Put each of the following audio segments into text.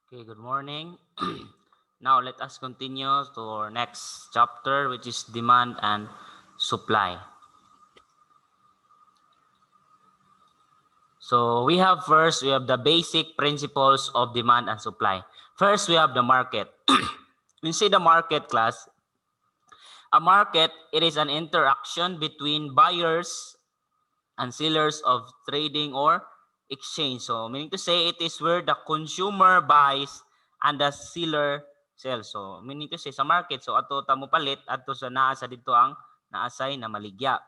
Okay, good morning. Now let us continue to our next chapter, which is demand and supply. So we have the basic principles of demand and supply. First, we have the market. When you say the market class, a market, it is an interaction between buyers and sellers of trading or exchange. So meaning to say it is where the consumer buys and the seller sells. So meaning to say sa market, so ato ta mo palit adto sa naa sa dito ang naasay na maligya.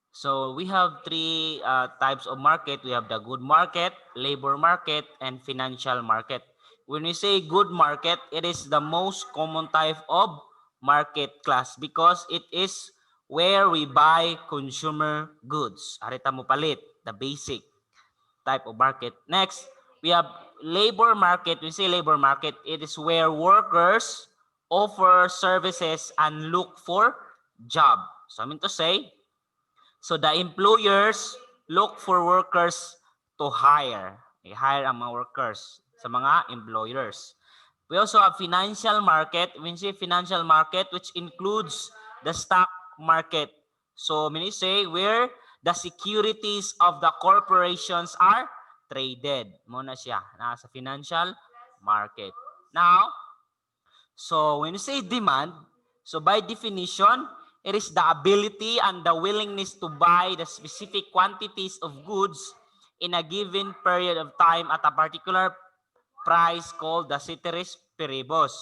So we have three types of market. We have the good market, labor market, and financial market. When we say good market, it is the most common type of market class because it is where we buy consumer goods. Arita mo palit, the basic type of market. Next, we have labor market. We say labor market, it is where workers offer services and look for job. So I mean to say, so the employers look for workers to hire. I-hire ang mga workers sa mga employers. We also have financial market. When you say financial market, which includes the stock market. So when you say where the securities of the corporations are traded. Muna siya. Nasa financial market. Now, so when you say demand, so by definition, it is the ability and the willingness to buy the specific quantities of goods in a given period of time at a particular price called the ceteris paribus.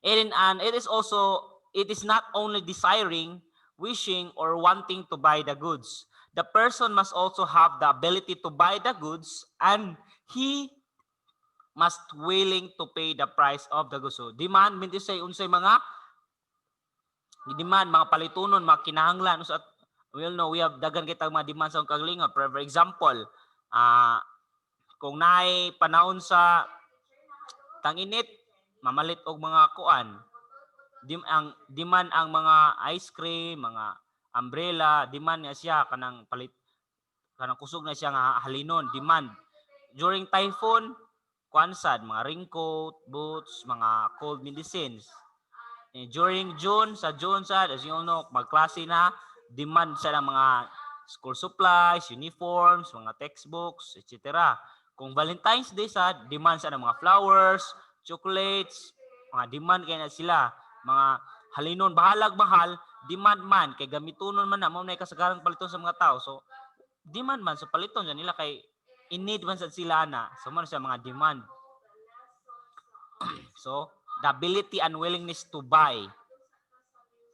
And it is not only desiring, wishing, or wanting to buy the goods. The person must also have the ability to buy the goods and he must willing to pay the price of the goods. So, demand, mean to say, unsay mga demand, mga palitunon, mga kinahanglan. So, we all know, we have dagan kitang mga demand sa kagalingon. For example, kung naay panahon sa tanginit, mamalit og mga kuan, demand ang mga ice cream, mga umbrella, demand niya siya kanang palit, kanang kusog na siya nga halinon, demand. During typhoon, kuansad, mga raincoat, boots, mga cold medicines. During June, sa June sad, as you all know, magklase na, demand sa mga school supplies, uniforms, mga textbooks, etc. Kung Valentine's Day sad, demand sa mga flowers, chocolates, mga demand kay na sila, mga halinon, bahalag mahal, demand man, kay gamitunon man na, mao na kasagaran paliton sa mga tao. So, demand man, so paliton sa nila kay in-need man sa sila na. So, man sa mga demand. So, the ability and willingness to buy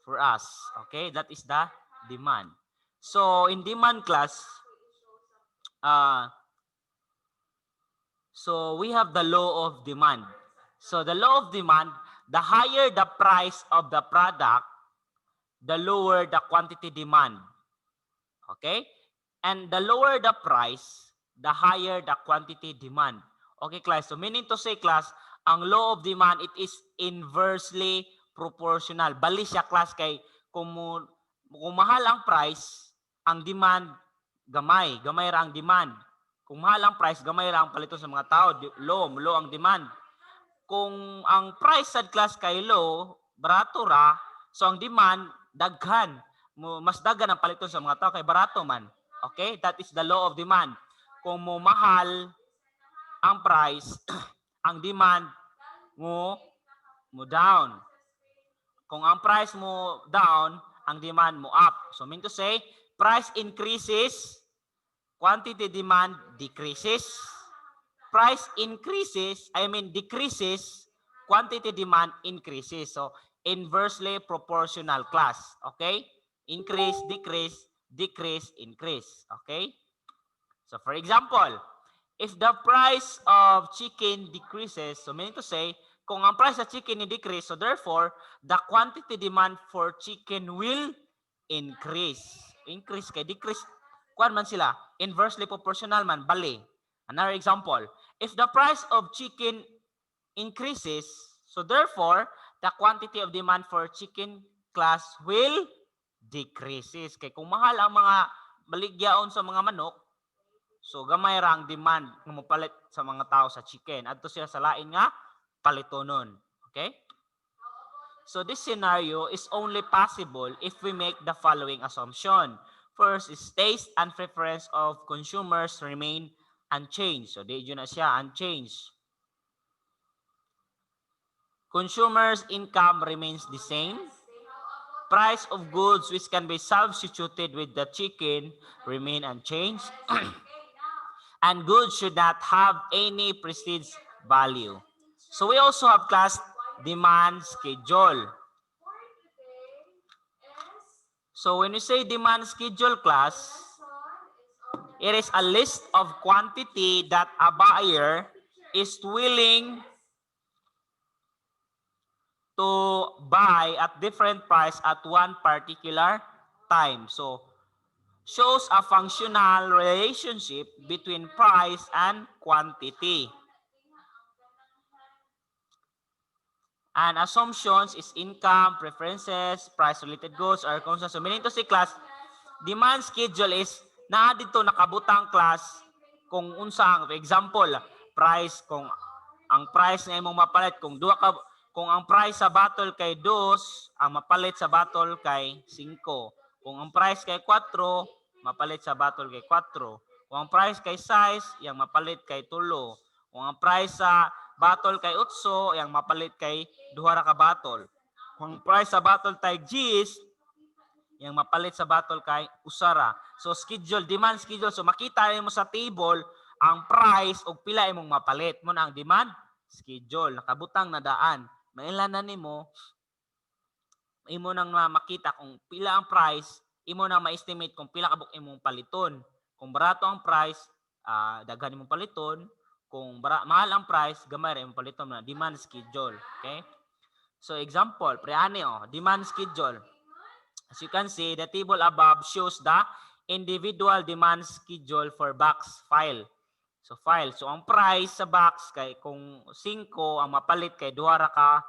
for us. Okay, that is the demand. So, in demand class, so we have the law of demand. So, the law of demand, the higher the price of the product, the lower the quantity demand. Okay? And the lower the price, the higher the quantity demand. Okay, class. So, meaning to say, class, ang law of demand, it is inversely proportional. Bali siya, class, kay kung mahal ang price, ang demand, gamay. Gamay ra ang demand. Kung mahal ang price, gamay ra ang palito sa mga tao. Low ang demand. Kung ang price sa class kay low, barato ra, so ang demand, daghan. Mas daghan ang palito sa mga tao kay barato man. Okay? That is the law of demand. Kung mo mahal ang price, ang demand mo down. Kung ang price mo down, ang demand mo up. So mean to say, price increases, quantity demand decreases. Price decreases, quantity demand increases. So inversely proportional class. Okay? Increase, decrease, decrease, increase. Okay? So for example, if the price of chicken decreases, so meaning to say, kung ang price of chicken decrease, so therefore, the quantity demand for chicken will increase. Increase kay decrease. Kuan man sila, inversely proportional man, bali. Another example, if the price of chicken increases, so therefore, the quantity of demand for chicken class will decreases. Kay kung mahal ang mga baligyaon sa mga manok, So gamay ra ang demand nga mopalit sa mga tao sa chicken. Adto sila sa lain nga palitonon. Okay? So this scenario is only possible if we make the following assumption. First is taste and preference of consumers remain unchanged. So di yun na siya, unchanged. Consumers' income remains the same. Price of goods which can be substituted with the chicken remain unchanged. And goods should not have any prestige value. So we also have class demand schedule. So when you say demand schedule class, it is a list of quantity that a buyer is willing to buy at different price at one particular time. So shows a functional relationship between price and quantity. And assumptions is income, preferences, price-related goods, or consumption. So meaning to say class, demand schedule is naa dito nakabutang class kung unsang example, price kung ang price nga imong mapalit kung kung ang price sa bottle kay 2, ang mapalit sa bottle kay 5. Kung ang price kay 4, mapalit sa bottle kay 4. Kung ang price kay 6, yang mapalit kay 3. Kung ang price sa bottle kay 8, yang mapalit kay 2 ra ka bottle. Kung ang price sa bottle tay 10, yang mapalit sa bottle kay usara. So schedule, demand schedule. So makita mo sa table ang price o pila imong mapalit mo na ang demand schedule. Nakabutang na daan. Mailanan nimo imo nang makita kung pila ang price, imo nang ma-estimate kung pila kabuk imong paliton. Kung barato ang price, daghan imong paliton. Kung mahal ang price, gamay ra imong paliton na demand schedule. Okay? So example, preani demand schedule. As you can see, the table above shows the individual demand schedule for box file. So file. So ang price sa box kay kung 5 ang mapalit kay 2 ra ka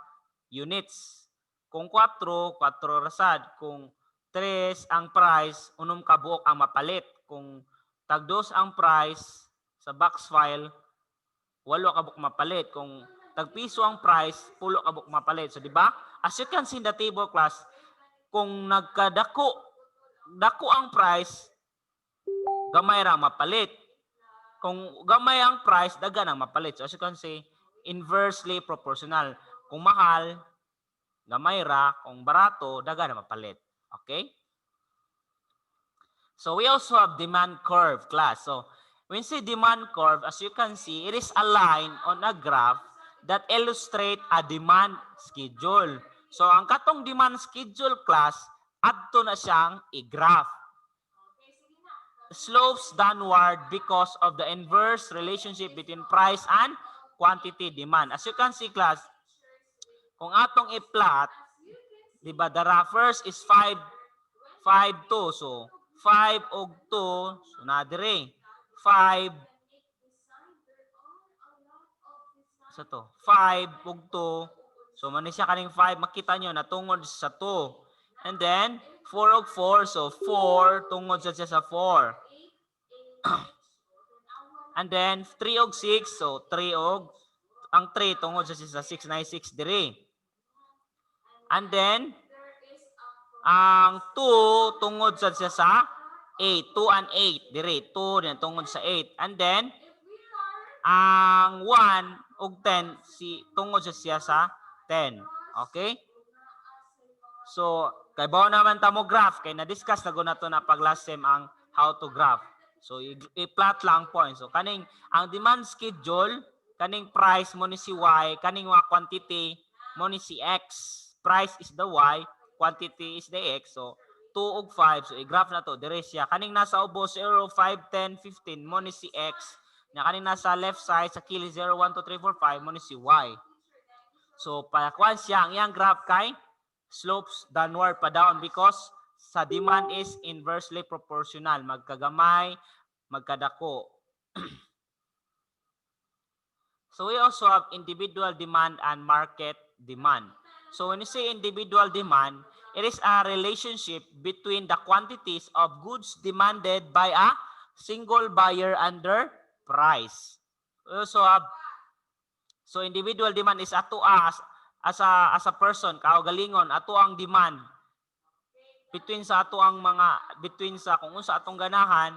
units. Kung 4, 4 rasad. Kung 3 ang price, 1 ka buok ang mapalit. Kung tag 2 ang price sa box file, 8 ka buok mapalit. Kung tag piso ang price, 10 ka buok mapalit. So di ba? As you can see in the table class, kung nagkadako ang price, gamay ra mapalit. Kung gamay ang price, dagan ang mapalit. So as you can see, inversely proportional. Kung mahal, gamay ra. Kung barato, dagan ang mapalit. Okay? So we also have demand curve class. So when you say demand curve, as you can see, it is a line on a graph that illustrate a demand schedule. So ang katong demand schedule class, adto na siyang i-graph. Slopes downward because of the inverse relationship between price and quantity demand. As you can see class, kung atong i-plot, di ba, the first is 5, 2. So 5 og 2, so na dire 5 sa to. 5 ug 2. So man siya kaning 5, makita nyo natungod sa 2. And then 4 ug 4, so 4 tungod sa siya sa 4. And then 3 og 6, so 3 og ang 3 tungod sa siya sa 6 na 6 dire. And then ang 2 tungod sa siya sa 8, 2 and 8 dire, 2 din tungod sa 8. And then ang 1 ug 10 tungod sa siya sa 10. Okay? So, kay bao naman ta mo graph, kay na-discuss na nato na pag last sem ang how to graph. So, i-plot lang points. So, kaning ang demand schedule, kaning price mo ni si Y, kaning mga quantity mo ni si X. Price is the Y, quantity is the X. So, 2 ug 5. So, i-graph na to. Dire siya. Kaning nasa ubo 0, 5, 10, 15 mo ni si X. Na kaning nasa left side sa kili 0, 1, 2, 3, 4, 5 mo ni si Y. So, palakuan siya ang iyang graph kay slopes downward pa down because sa demand is inversely proportional. Magkagamay, magkadako. So we also have individual demand and market demand. So when you say individual demand, it is a relationship between the quantities of goods demanded by a single buyer under price. We also have, so individual demand is ato as a person, kaugalingon, ato ang demand between sa ato ang between sa kung unsa atong ganahan,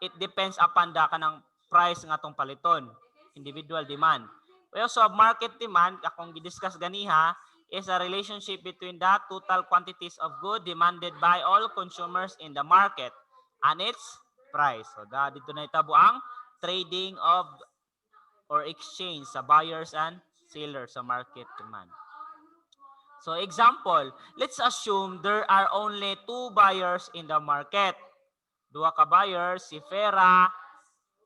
it depends upon the kanang price nga atong paliton, individual demand. We also have market demand, akong gidiscuss ganiha, is a relationship between the total quantities of good demanded by all consumers in the market and its price. So dito na itabo ang trading of or exchange sa buyers and sellers sa market demand. So example, let's assume there are only 2 buyers in the market. Duha ka buyers, si Fera,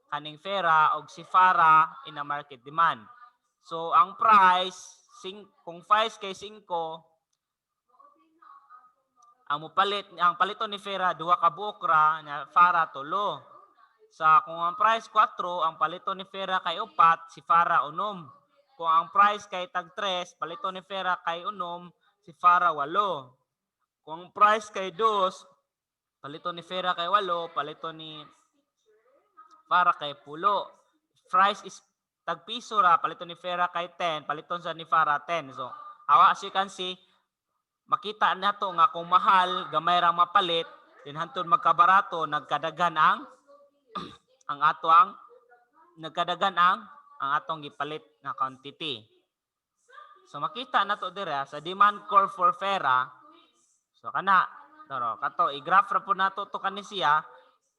kaning Fera, o si Farah in the market demand. So ang price, kung 5 kay 5, ang paliton ni Fera, 2 ka bukra, na Farah, 3. Kung ang price 4, ang paliton ni Fera kay 4, si Farah, 6. Kung ang price kay tag 3, paliton ni Fera kay 6, si Farah, 8. Kung ang price kay 2, paliton ni Fera kay 8, paliton ni Farah kay 10. Price is tag piso ra, paliton ni Fera kay 10, paliton sa ni Farah 10. So, as you can see, makita nato nga kung mahal, gamay ra mapalit, din hantod magkabarato, nagkadagan ang atong gipalit nga quantity. So makita nato dire sa demand curve for Fera. So kana kato i-graph ra pud nato to kani siya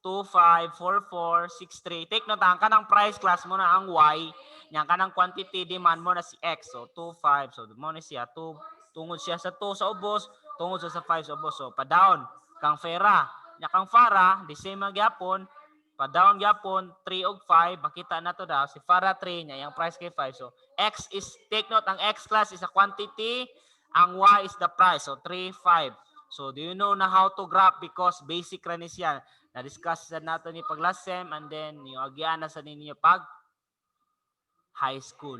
254463. Take note ang kanang price class mo na ang Y, nya kanang quantity demand mo na si X. So 25, so mo ni siya 2 tungod siya sa 2 sa ubos, tungod sa 5 sa ubos. So pa down kang Fera, nya kang Farah the same gyapon. Pa-down gyapon 3 ug 5, makita na to daw si Farah 3 niya, yung price kay 5. So X is, take note, ang X class is a quantity, ang Y is the price. So 3, 5. So do you know na how to graph because basic ra ni siya. Na-discuss sa nato ni pag last sem and then yung agyan na sa ninyo pag high school.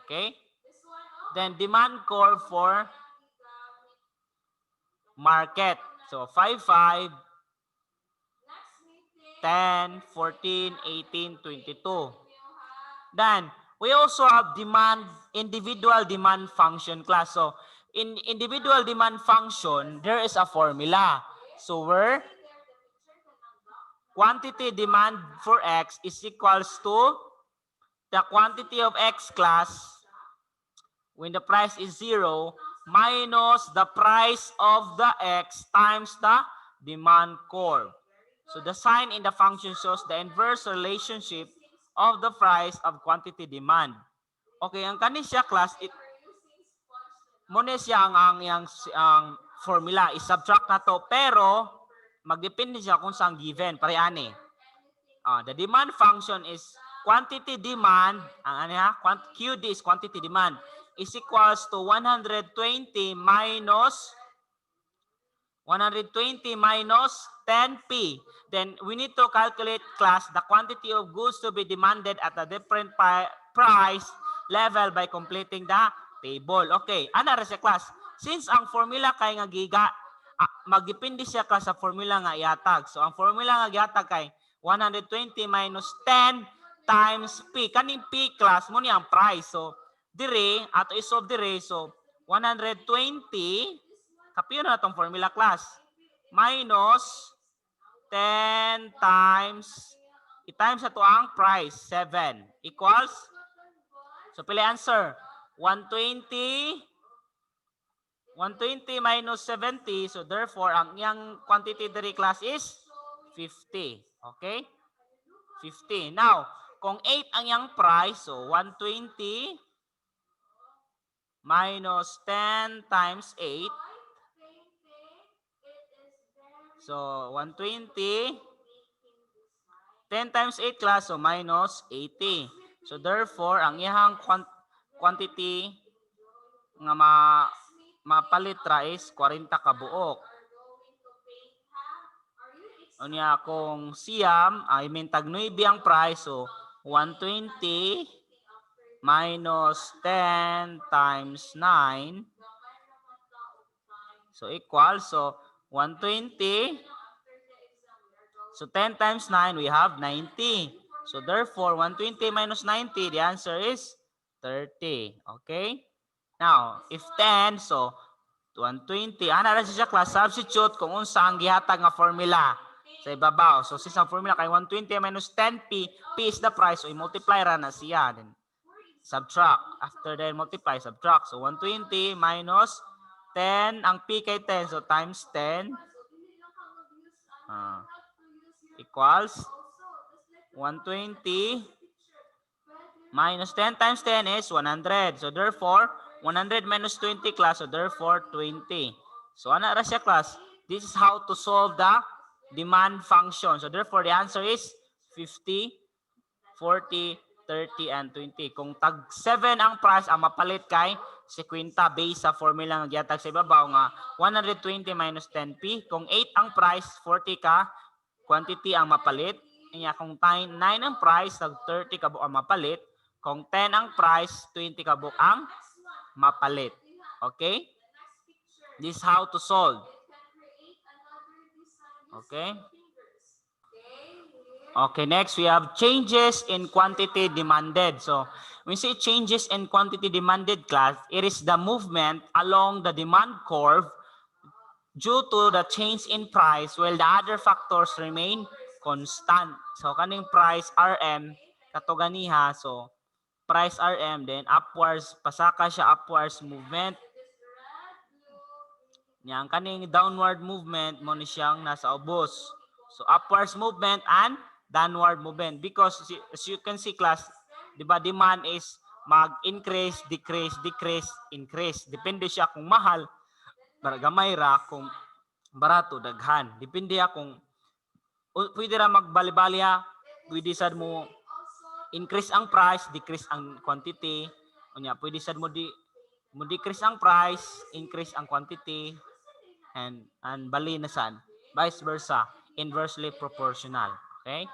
Okay? Then demand curve for market. So 5, 5. 10, 14, 18, 22. Then, we also have individual demand function class. So, in individual demand function, there is a formula. So, where quantity demand for X is equals to the quantity of X class when the price is 0 minus the price of the X times the demand curve. So the sign in the function shows the inverse relationship of the price of quantity demand. Okay, ang kani siya class, muna siya ang formula, i-subtract na to, pero magdepende siya kung saan given, pareani. The demand function is quantity demand, QD is quantity demand, is equals to 120 minus 10p. Then we need to calculate class the quantity of goods to be demanded at a different price level by completing the table. Okay, ana ra sa class. Since ang formula kay nga giga magdepende siya ka sa formula nga iatag. So ang formula nga giatag kay 120 minus 10 times p. Kaning p class mo ni ang price. So dire ato isolve dire, so 120 kapiyon na itong formula class. Minus 10 times, i-times na ito ang price, 7. Equals, so pili answer, 120 minus 70, so therefore, ang iyang quantity diri class is 50. Okay? 50. Now, kung 8 ang iyang price, so 120 minus 10 times 8, so 120, 10 times 8 class, so minus 80. So therefore, ang iyang quantity nga mapalitra is 40 ka buok. Unya kung siyam, tag 9 ang price, so 120 minus 10 times 9, so equal, so 120 So 10 times 9, we have 90. So therefore, 120 minus 90, the answer is 30. Okay? Now, if 10, so 120. Ana ra siya class substitute kung unsa ang gihatag nga formula sa ibabaw. So sa formula kay 120 minus 10p, p is the price, so i-multiply ra na siya. Then subtract. After then multiply, subtract. So 120 minus 10, ang p kay 10, so times 10 equals 120 minus 10 times 10 is 100. So therefore, 100 minus 20 class, so therefore 20. So ano ra siya class? This is how to solve the demand function. So therefore, the answer is 50, 40, 30, and 20. Kung tag 7 ang price, ang mapalit kay 50 based sa formula nga gihatag sa ibabaw nga 120 minus 10p. Kung 8 ang price, 40 ka quantity ang mapalit. Kanya kung 9 ang price, tag 30 ka ang mapalit. Kung 10 ang price, 20 ka ang mapalit. Okay? This is how to solve. Okay? Okay, next we have changes in quantity demanded. So, when we say changes in quantity demanded class, it is the movement along the demand curve due to the change in price while the other factors remain constant. So, kaning price RM, kato ganiha. So, price RM, then upwards, pasaka siya upwards movement. Yang kaning downward movement mo ni siyang nasa ubos. So, upwards movement and downward movement, because as you can see class, di ba, demand is mag-increase, decrease, decrease, increase. Depende siya kung mahal, gamay ra, kung barato, daghan. Depende ya kung pwede ra magbali-bali ha, pwede sad mo increase ang price, decrease ang quantity. Unya, pwede sad mo decrease ang price, increase ang quantity, and bali na sad. Vice versa, inversely proportional. Okay?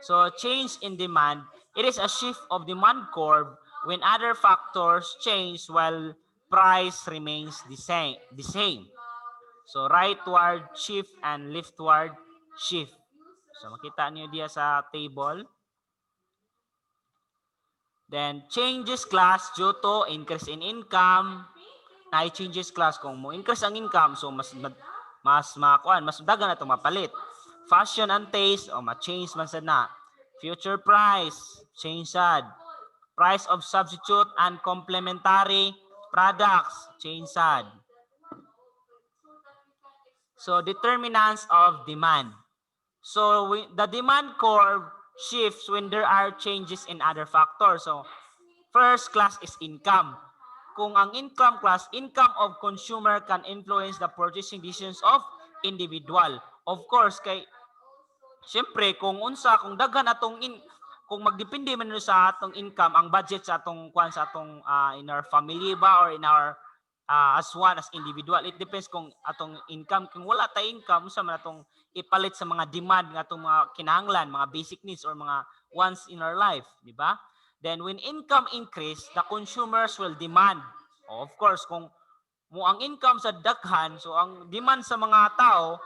So, change in demand, it is a shift of demand curve when other factors change while price remains the same. So, rightward shift and leftward shift. So, makita niyo diya sa table. Then, changes class due to increase in income. Changes class kung mo increase ang income, so mas dagan na ito mapalit. Fashion and taste, ma-change man sad na. Future price, change sad. Price of substitute and complementary products, change sad. So, determinants of demand. So, the demand curve shifts when there are changes in other factors. So, first class is income. Kung ang income class, income of consumer can influence the purchasing decisions of individual. Of course, kay siyempre, kung daghan atong kung magdepende man sa atong income, ang budget sa atong in our family ba or in our as one as individual, it depends kung atong income. Kung wala ta income, sa man atong ipalit sa mga demand nga atong mga kinahanglan, mga basic needs or mga wants in our life, di ba? Then when income increase, the consumers will demand. Of course, kung mo ang income sa daghan, so ang demand sa mga tao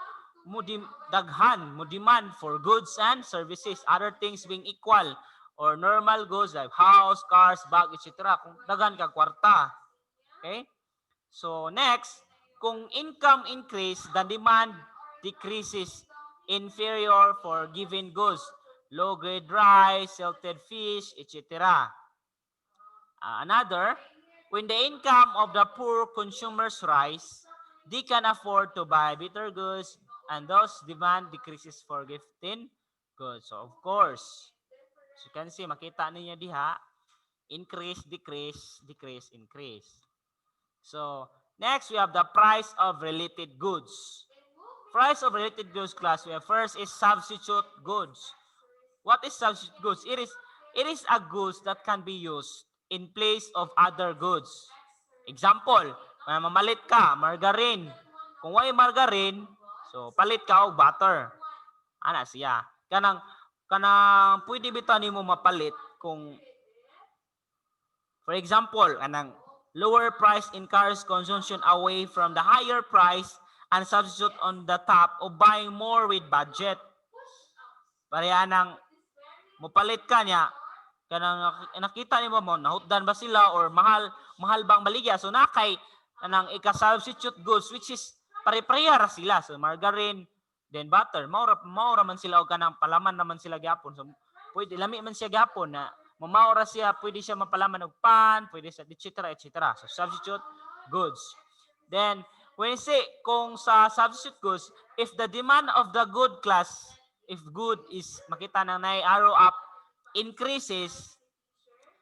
mo demand for goods and services, other things being equal, or normal goods like house, cars, bag, etc. Kung daghan ka kwarta. Okay? So next, kung income increase, the demand decreases, inferior for given goods, low-grade rice, salted fish, etc. Another, when the income of the poor consumers rise, they can afford to buy better goods, and thus demand decreases for gifting goods. So of course, as you can see, makita ninyo diha, increase, decrease, decrease, increase. So next, we have the price of related goods. Price of related goods class, we have first is substitute goods. What is substitute goods? It is a goods that can be used in place of other goods. Example, may mamalit ka, margarine. Kung way margarine, so palit ka og butter. Ana siya. Kanang pwede bitaw nimo mapalit kung, for example, kanang lower price encourages consumption away from the higher price and substitute on the top of buying more with budget. Pareha nang mupalit ka niya, kanang nakita niyo mo nahutdan ba sila or mahal bang baligya, so nakay anang ika-substitute goods which is pare-pareha ra sila, so margarine then butter maura man sila og kanang palaman naman sila gyapon, so pwede lami man siya gyapon na mamaura siya, pwede siya mapalaman og pan, pwede sa etc. So substitute goods. Then when you say kung sa substitute goods, if the demand of the good class, if good is makita nang arrow up increases,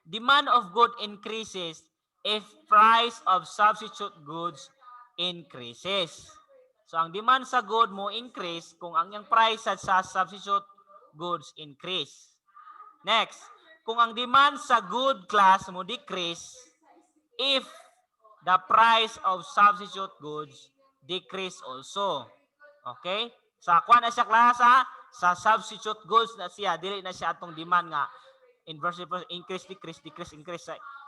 demand of good increases if price of substitute goods increases. So ang demand sa good mo increase kung ang iyang price sa substitute goods increase. Next, kung ang demand sa good class mo decrease if the price of substitute goods decrease also. Okay? Sa kuha na siya klasa, sa substitute goods na siya, dili na siya atong demand nga inverse increase, decrease.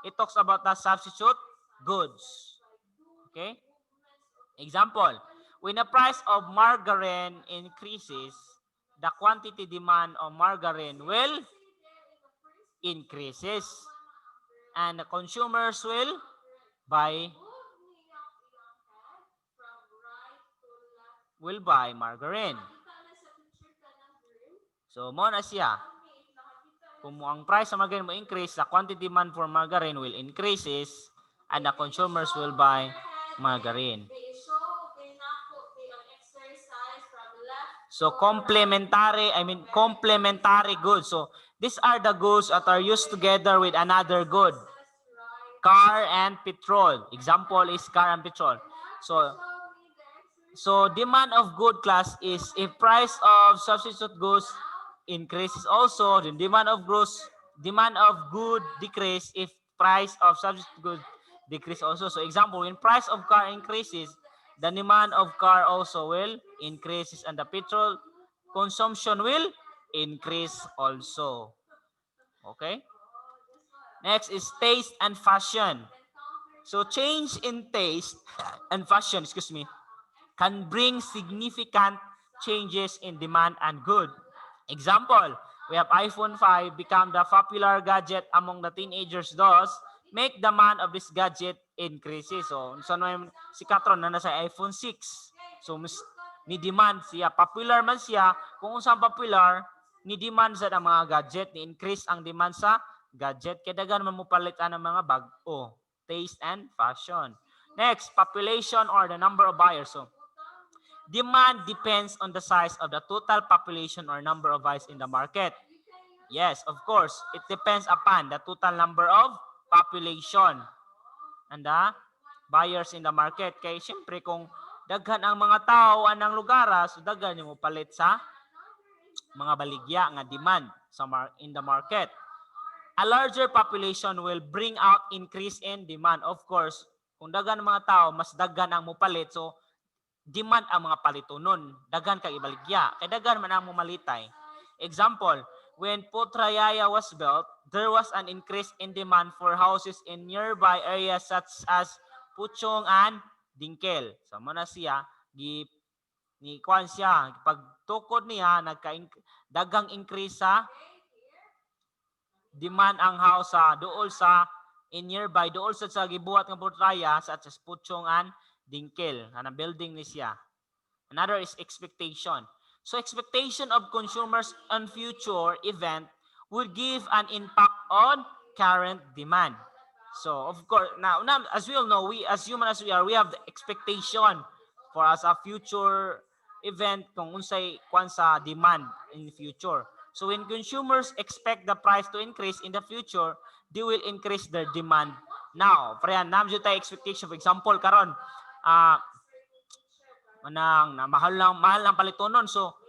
It talks about the substitute goods. Okay? Example, when the price of margarine increases, the quantity demand of margarine will increases and the consumers will buy margarine. So mo na siya. Kung ang price ng margarine mo increase, the quantity demand for margarine will increases and the consumers will buy margarine. So complementary goods. So these are the goods that are used together with another good. Car and petrol. Example is car and petrol. So demand of good class is if price of substitute goods increases also, the demand of good decrease if price of substitute goods decrease also. So example, when price of car increases, the demand of car also will increases and the petrol consumption will increase also. Okay? Next is taste and fashion. So change in taste and fashion, can bring significant changes in demand and good. Example, we have iPhone 5 become the popular gadget among the teenagers, thus make demand of this gadget increases. So, si Katron na nasa iPhone 6. So, ni demand siya. Popular man siya. Kung saan popular, ni demand sa mga gadget. Ni increase ang demand sa gadget. Kaya dagan man mo palitan ng mga bag-o. Taste and fashion. Next, population or the number of buyers. So, demand depends on the size of the total population or number of buyers in the market. Yes, of course, it depends upon the total number of population and the buyers in the market. Kaya siyempre kung daghan ang mga tao anang lugar, so daghan yung palit sa mga baligya nga demand in the market. A larger population will bring out increase in demand. Of course, kung daghan ang mga tao, mas daghan ang mupalit. So, demand ang mga palitonon. Daghan kay ibaligya. Kay daghan man ang mumalitay. Example, when Putrajaya was built, there was an increase in demand for houses in nearby areas such as Puchong and Dinkel. So, muna siya, ni kuan siya, pagtukod niya, dagang increase sa demand ang house sa dool sa in nearby, dool sa gibuhat ng Putrajaya such as Puchong and Dinkel. Anang building ni siya. Another is expectation. So expectation of consumers on future event would give an impact on current demand. So of course, now as we all know, we as human as we are, we have the expectation for as a future event kung unsay kwan sa demand in the future. So when consumers expect the price to increase in the future, they will increase their demand now. Parehan, namjo tayo expectation. For example, karon, mahal lang palitonon. So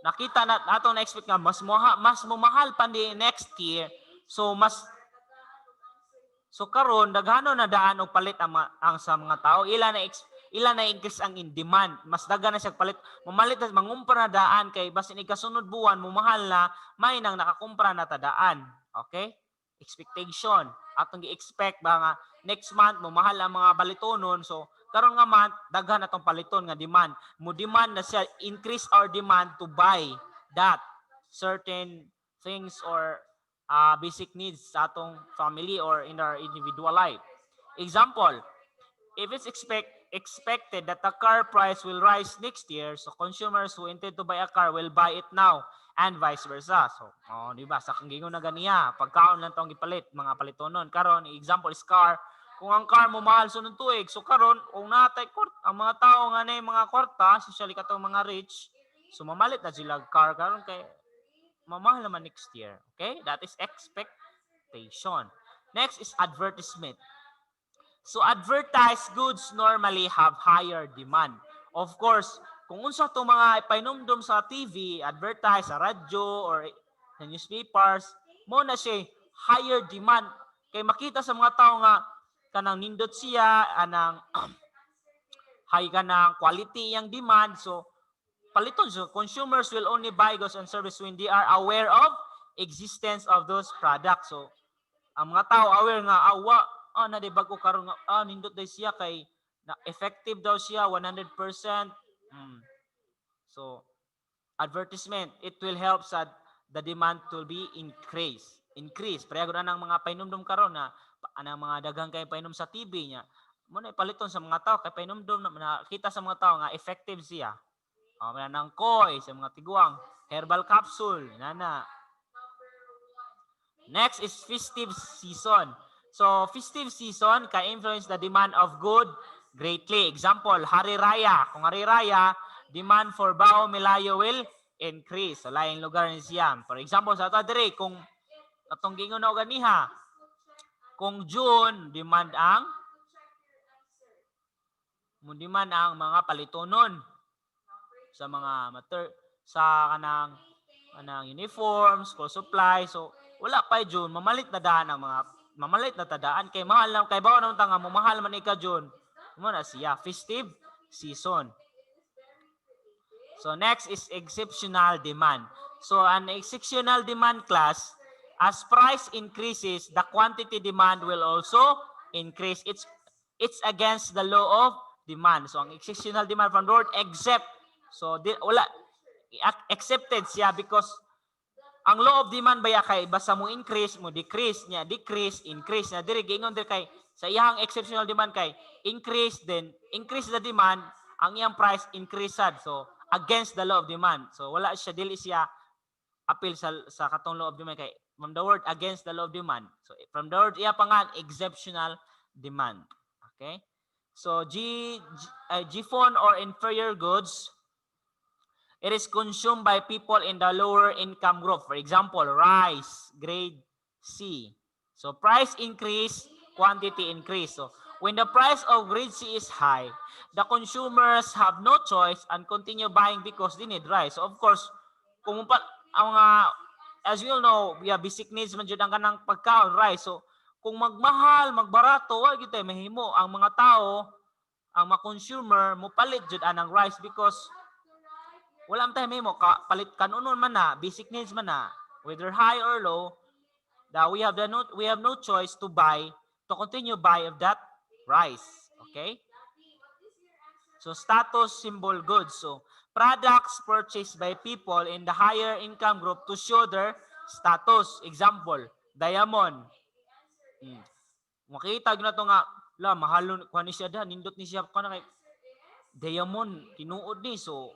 nakita nato na expect nga mas mahal pa di next year. So karon daghano na daan og palit ang sa mga tao. Ila na increase ang in demand. Mas daghan na siya palit. Mamalit at mangumpra na daan kay basin ikasunod buwan mumahal na may nang nakakumpra na tadaan. Okay? Expectation. Atong gi-expect ba nga next month mumahal ang mga balitonon. So karon nga man daghan atong paliton nga demand. Mo demand na siya, increase our demand to buy that. certain things or basic needs sa atong family or in our individual life. Example, if it's expected that the car price will rise next year, so consumers who intend to buy a car will buy it now and vice versa. So, di ba, sa gingon na ganiya, pagkaon lang tong gipalit, mga palitonon. Karon, example is car. Kung ang car mo mahal sunod tuig, so karon kung natay ang mga tao nga na mga kwarta, especially katong mga rich, so mamalit na sila car karon kay mamahal naman next year. Okay? That is expectation. Next is advertisement. So advertised goods normally have higher demand. Of course, kung unsa to mga ipainomdom sa TV, advertise sa radyo or sa newspapers, mo na siya higher demand kay makita sa mga tao nga kanang nindot siya anang high kanang quality yang demand, so paliton, so consumers will only buy goods and services when they are aware of existence of those products. So ang mga tao aware nga awa na di bago karon nga nindot day siya kay na effective daw siya 100%. So advertisement, it will help sa the demand to be increase pareha gud nang mga painomdom karon na anang mga daghang kay painom sa TV nya mo na paliton sa mga tao kay painomdom na nakita sa mga tao nga effective siya. Nang koy sa mga tiguang herbal capsule nana. Next is festive season. So, festive season can influence the demand of good greatly. Example, Hari Raya. Kung Hari Raya, demand for bao melayo will increase. So, laing lugar ni siya. For example, sa ito dire, kung atong gingon na ganiha, kung June, demand ang mga palitonon sa mga sa kanang uniform, school supply. So, wala pa June, mamalit na tadaan kay mahal lang kay bawo nang tanga mo mahal man ika June. Mo na siya festive season. So next is exceptional demand. So an exceptional demand class, as price increases, the quantity demand will also increase. It's against the law of demand. So ang exceptional demand from the word except. So wala accepted siya because ang law of demand baya kay basta mo increase mo decrease increase na diri gingon diri kay sa iyang exceptional demand kay increase the demand, ang iyang price increase sad. So against the law of demand. So wala siya dili siya appeal sa katong law of demand kay from the word against the law of demand. So from the word iya pangan exceptional demand. Okay? So GFON or inferior goods, it is consumed by people in the lower income group. For example, rice, grade C. So price increase, quantity increase. So when the price of grade C is high, the consumers have no choice and continue buying because they need rice. So of course, kung as you all know, we have basic needs man jud ang kanang pagkaon, rice. So kung magmahal, magbarato, wag gyud tay mahimo ang mga tao, ang mga consumer mo palit jud anang rice because wala man tayo mahimo palit kanunon man na, basic needs man na, whether high or low, that we have no choice to continue buy of that rice. Okay? So status symbol goods. So products purchased by people in the higher income group to show their status. Example, diamond. Makita gyud nato nga mahal kuan ni siya nindot ni siya kana kay diamond tinuod ni, so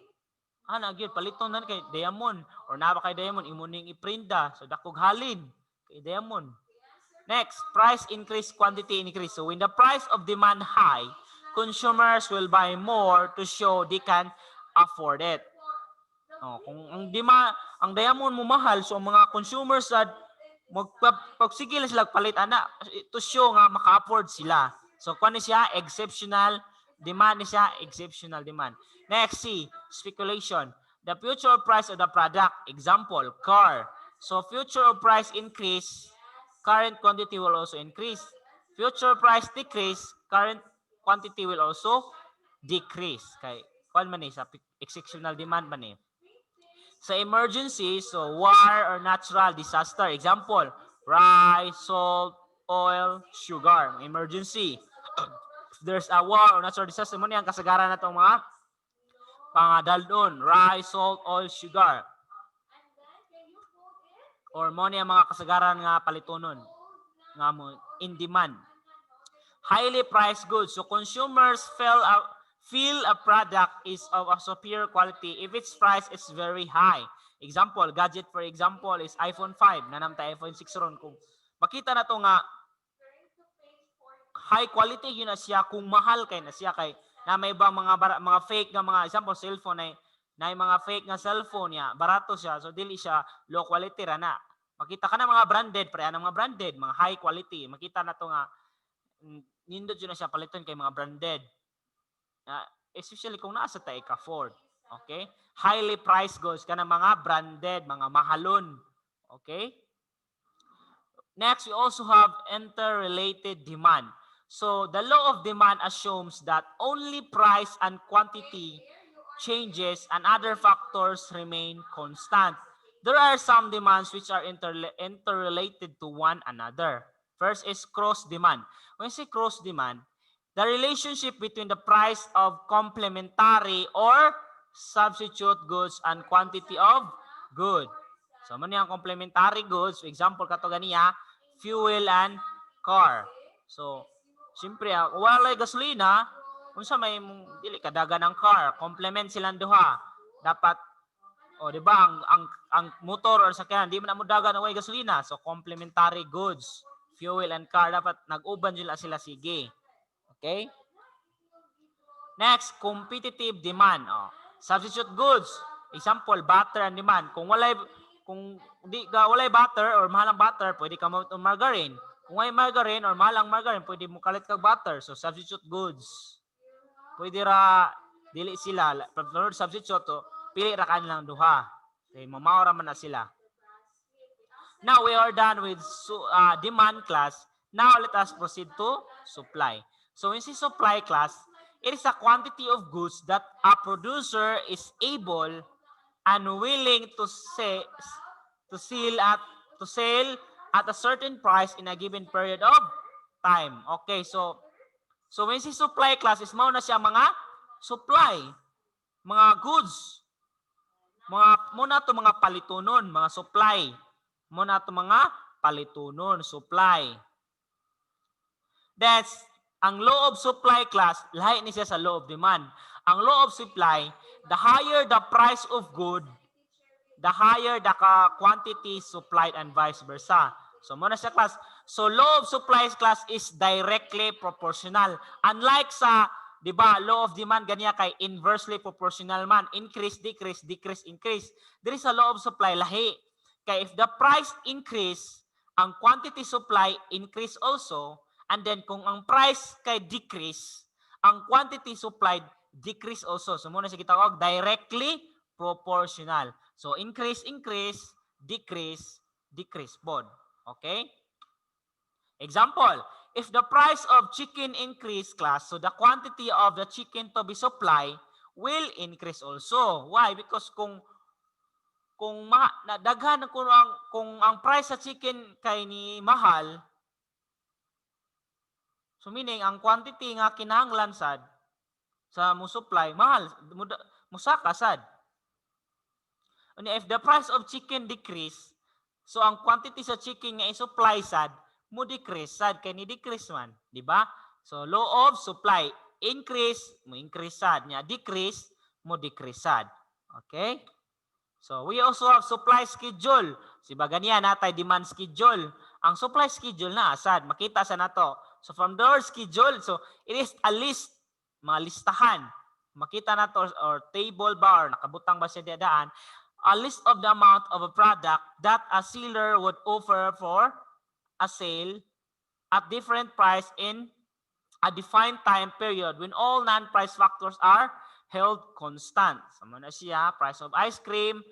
gyud paliton nan kay diamond or naba kay diamond imo ning iprinda so dakog halin kay diamond. Next, price increase, quantity increase. So when the price of demand high, consumers will buy more to show they can afford it. Kung ang diamond mo mahal, so mga consumers magpagsigil sila palit ana to show nga maka-afford sila. So kuan ni siya exceptional demand ni siya, exceptional demand. Next, C, speculation. The future price of the product, example, car. So future price increase, current quantity will also increase. Future price decrease, current quantity will also decrease. Kay kuan man ni sa exceptional demand man ni. Sa emergency, so war or natural disaster, example, rice, salt, oil, sugar, emergency. If there's a war or natural disaster, mo ni ang kasagaran na itong mga pangadaldon, rice, salt, oil, sugar. Or mo niya mga kasagaran nga palitunon nga mo in demand. Highly priced goods. So consumers feel a product is of a superior quality if its price is very high. Example, gadget for example is iPhone 5, nanamta iPhone 6 ron. Kung makita na to nga high quality yun na siya, kung mahal kay na siya kay na may ba mga fake nga mga example cellphone ay na mga fake nga cellphone niya, barato siya, so dili siya low quality ra na. Makita ka na mga branded, pre, ang mga branded, mga high quality. Makita na to nga nindot yun na siya paliton kay mga branded. Especially kung nasa tayo ka-afford. Okay? Highly priced goods ka na mga branded, mga mahalon. Okay? Next, we also have interrelated demand. So, the law of demand assumes that only price and quantity changes and other factors remain constant. There are some demands which are interrelated to one another. First is cross demand. When you say cross demand, the relationship between the price of complementary or substitute goods and quantity of good. So, man yung complementary goods, for example, kato ganiya, fuel and car. So, siyempre, walay gasolina, unsa may dili kadaga ng car, complement silang duha. Dapat di ba ang motor or sakyanan di man mo daga na way gasolina. So complementary goods, fuel and car dapat nag-uban sila sige. Okay? Next, competitive demand. Substitute goods. Example, butter and demand. Kung walay butter or mahalang butter, pwede ka mo margarine. Kung may margarine or mahalang margarine, pwede mo kalit kag butter. So substitute goods. Pwede ra dili sila pag substitute pili ra kanilang duha. Okay, mamawra man na sila. Now we are done with demand class. Now let us proceed to supply. So in supply class, it is a quantity of goods that a producer is able and willing to sell at a certain price in a given period of time. Okay, so when supply class is mao na siya mga supply, mga goods, muna to mga palitunon, mga supply. Muna to mga palitunon, supply. That's ang law of supply class, lahi ni siya sa law of demand. Ang law of supply, the higher the price of good, the higher the quantity supplied and vice versa. So muna siya class. So law of supply class is directly proportional. Unlike sa, di ba, law of demand ganiya kay inversely proportional man. Increase, decrease, decrease, increase. There is a law of supply, lahi. Kay if the price increase, ang quantity supply increase also, and then kung ang price kay decrease, ang quantity supplied decrease also. So muna siya gitawag directly proportional. So increase, increase, decrease, decrease bod. Okay? Example, if the price of chicken increase class, so the quantity of the chicken to be supplied will increase also. Why? Because kung daghan kung ang price sa chicken kay ni mahal, so meaning ang quantity nga kinahanglan sad sa mo supply mahal, musaka sad. And if the price of chicken decrease, so ang quantity sa chicken nga i-supply sad mo decrease sad kay ni decrease man, di ba? So law of supply, increase mo increase sad nya, decrease mo decrease sad. Okay? So we also have supply schedule. Siba ganiya natay demand schedule. Ang supply schedule na asad makita sa nato. So from the schedule, so it is a list, mga listahan. Makita nato or table bar nakabutang ba siya daan, a list of the amount of a product that a seller would offer for a sale at different price in a defined time period when all non-price factors are held constant. Sama na siya, price of ice cream,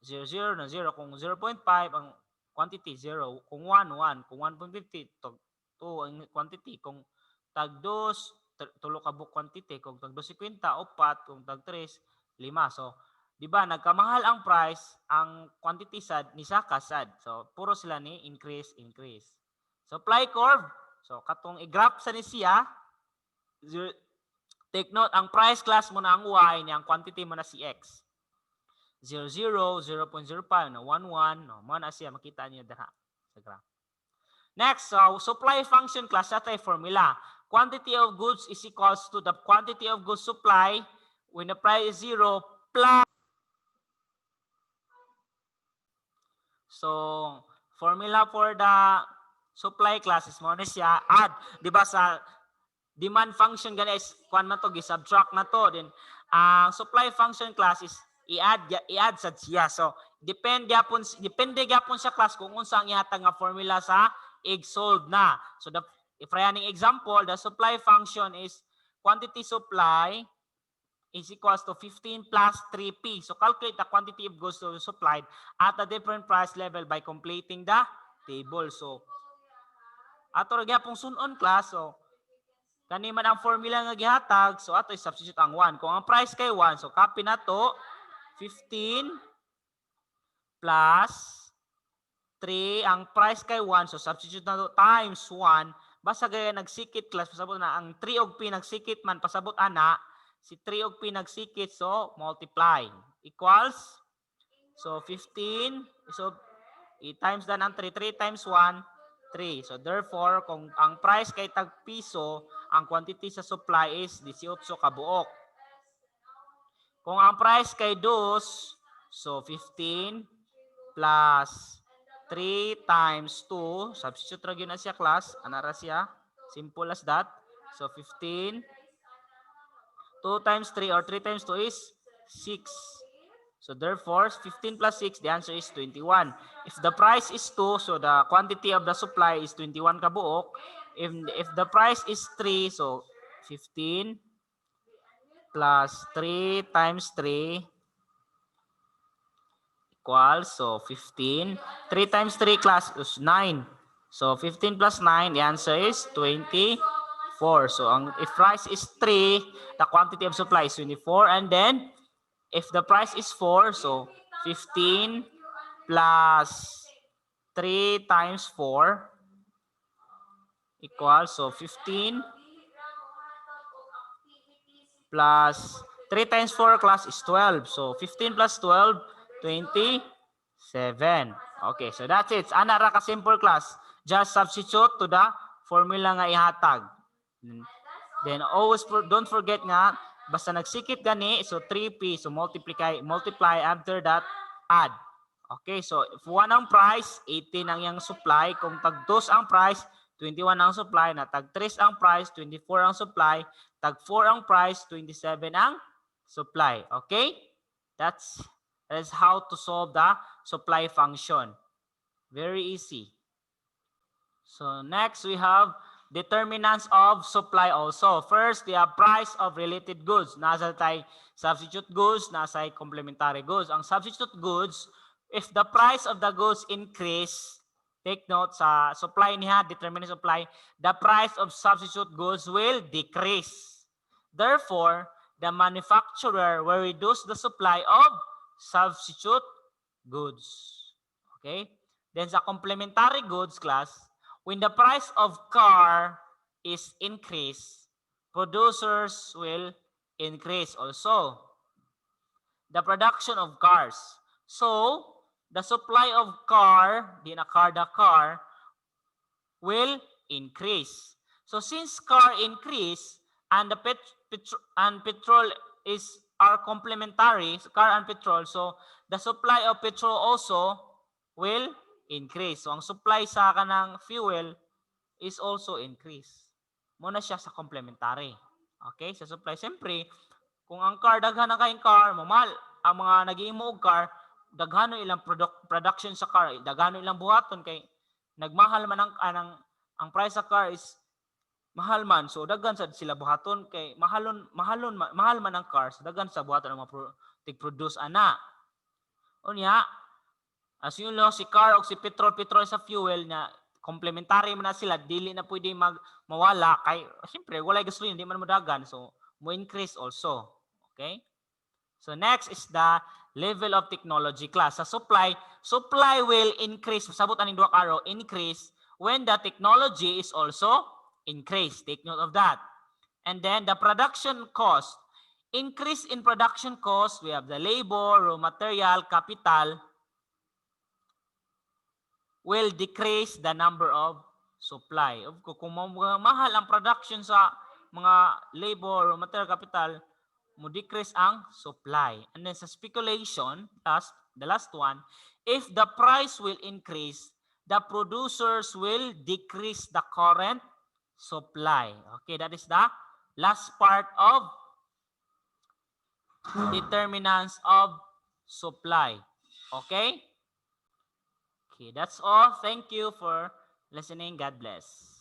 0 na 0. Kung 0.5, ang quantity, 0. Kung 1, 1. Kung 1.50, 2 ang quantity. Kung tag 2, tulo ka book quantity. Kung tag 2.50, 4. Kung tag 3, 5. So, di ba, nagkamahal ang price, ang quantity sad, ni saka sad. So, puro sila ni increase, increase. Supply curve. So, katong i-graph sa ni siya, take note, ang price class mo na ang Y, ni ang quantity mo na si X. 0, 0, 0.05, no, 1, 1, no, mo na siya, makita niyo dara sa graph. Next, so supply function class, sa tayo formula. Quantity of goods is equals to the quantity of goods supply when the price is 0 plus. So, formula for the supply class is mo na siya, add, di ba sa demand function guys, kuan man to, gi-subtract na to. Then, ang supply function class is i-add sa siya. So, depende gyapon sa class kung unsa ang ihatag nga formula sa solved na. So, if running example, the supply function is quantity supply is equals to 15 plus 3P. So, calculate the quantity of goods to be supplied at a different price level by completing the table. So, ato ra gyapon sunon class. So, kani man ang formula nga gihatag, so ato i-substitute ang 1. Kung ang price kay 1, so copy na to, 15 plus 3, ang price kay 1, so substitute na to times 1. Basta gaya nagsikit class, pasabot na ang 3 og P nagsikit man, pasabot ana, si 3 og P nagsikit, so multiply. Equals, so 15, so i-times dan ang 3, 3 times 1, 3. So therefore, kung ang price kay tag piso, ang quantity sa supply is 18 kabuok. Kung ang price kay 2, so 15 plus 3 times 2, substitute ra gyud na siya class, anara siya, simple as that. So 15, 2 times 3 or 3 times 2 is 6. So therefore, 15 plus 6, the answer is 21. If the price is 2, so the quantity of the supply is 21 kabuok. If the price is 3, so 15 plus 3 times 3 equals, so 15. 3 times 3 class is 9. So 15 plus 9, the answer is 24. So if price is 3, the quantity of supply is 24. And then, if the price is 4, so 15 plus 3 times 4 equals, so 15 plus 3 times 4 class is 12. So 15 plus 12, 27. Okay, so that's it. Ana ra ka simple class. Just substitute to the formula nga ihatag. Then always don't forget nga, basta nagsikit gani, so 3P, so multiply after that, add. Okay, so if 1 ang price, 18 ang yang supply. Kung tag 2 ang price, 21 ang supply. Na tag 3 ang price, 24 ang supply. Tag 4 ang price, 27 ang supply. Okay? That is how to solve the supply function. Very easy. So next we have determinants of supply also. First, the price of related goods. Nasa tayo substitute goods, nasa complementary goods. Ang substitute goods, if the price of the goods increase, take note sa supply niya, determinant supply, the price of substitute goods will decrease. Therefore, the manufacturer will reduce the supply of substitute goods. Okay? Then sa complementary goods class, when the price of car is increased, producers will increase also the production of cars. So, the supply of car, the car, will increase. So, since car increase and the petrol are complementary, car and petrol, so the supply of petrol also will increase. So, ang supply sa kanang fuel is also increase. Muna siya sa complementary. Okay? Sa supply. Siyempre, kung ang car, daghan na kayong car, mamahal. Ang mga nag-iimo og car, daghan ilang production sa car, daghan ilang buhaton kay nagmahal man ang price sa car is mahal man. So, daghan sa sila buhaton kay mahal man ang car, so daghan sa buhaton ang mga tig-produce ana. Unya, as you know, si car o si petrol sa fuel na complementary man na sila, dili na pwede mawala kay siyempre walay gasolina, di man modagan, so mo increase also. Okay? So next is the level of technology class. Sa supply will increase, sabot aning duha ka row, increase when the technology is also increased. Take note of that. And then the production cost Increase in production cost, we have the labor, raw material, capital, will decrease the number of supply. Kung mahal ang production sa mga labor, raw material, capital, mo decrease ang supply. And then sa speculation, the last one, if the price will increase, the producers will decrease the current supply. Okay, that is the last part of determinants of supply. Okay? Okay, that's all. Thank you for listening. God bless.